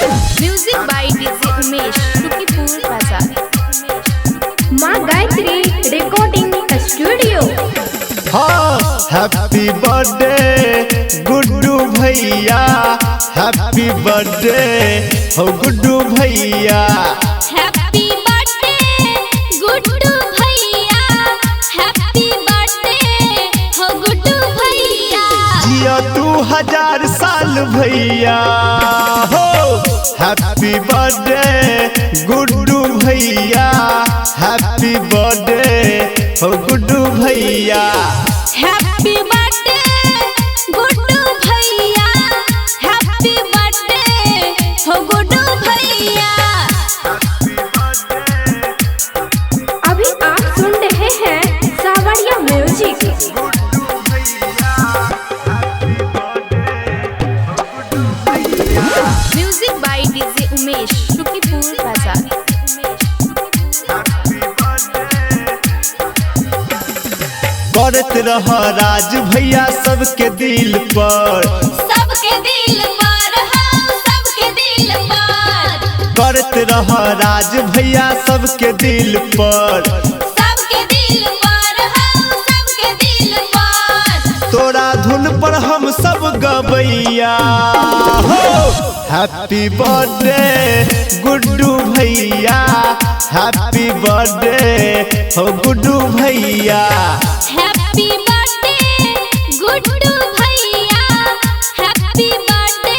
Music by DJ Umesh Sukhipur Bazar. Maa Gayatri recording studio. हाँ happy birthday Guddu भैया, happy birthday हो गुड्डू भैया। हैप्पी बर्थडे गुड्डू भैया, हैप्पी बर्थडे हो गुड्डू भैया। जिया तू 1000 साल भैया हो। हैप्पी बर्थडे गुड्डू भैया, हैप्पी बर्थडे हो गुड्डू भैया। हैप्पी बर्थडे गुड्डू भैया, हैप्पी बर्थडे हो गुड्डू भैया। अभी आप सुन रहे हैं Savariya music. Music by DJ Umesh Sukhipur Bazar. करत रह राज भैया सबके दिल पर, सबके दिल पर हम सबके दिल पर। करत रह राज भैया सबके दिल पर, सबके दिल पर हम सबके दिल पर। तोरा धुन पर हम सब गबैया हो। हैप्पी बर्थडे गुड्डू भैया, हैप्पी बर्थडे हो गुड्डू भैया। हैप्पी बर्थडे गुड्डू भैया, हैप्पी बर्थडे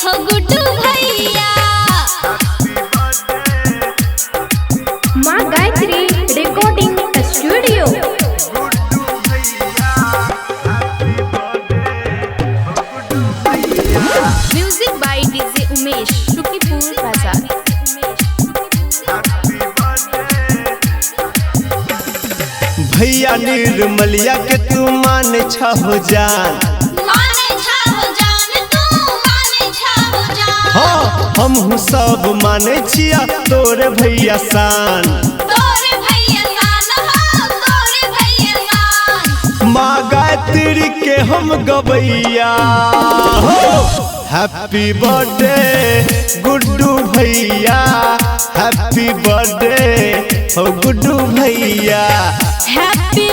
हो गुड्डू भैया। Maa Gayatri recording studio. Music by DJ Umesh Sukhipur Bazar. भैया निर्मलिया के तू माने छहो जान, माने छाओ जान तू माने छाओ जान। हाँ हमहू सब माने छिया तोरे भैया शान। तोरे भैया सान हो, तोरे भैया सान। माँ गायत्री के हम गबैया हो। हैप्पी बर्थडे गुड्डू भैया, हैप्पी बर्थडे हो गुड्डू भैया। हैप्पी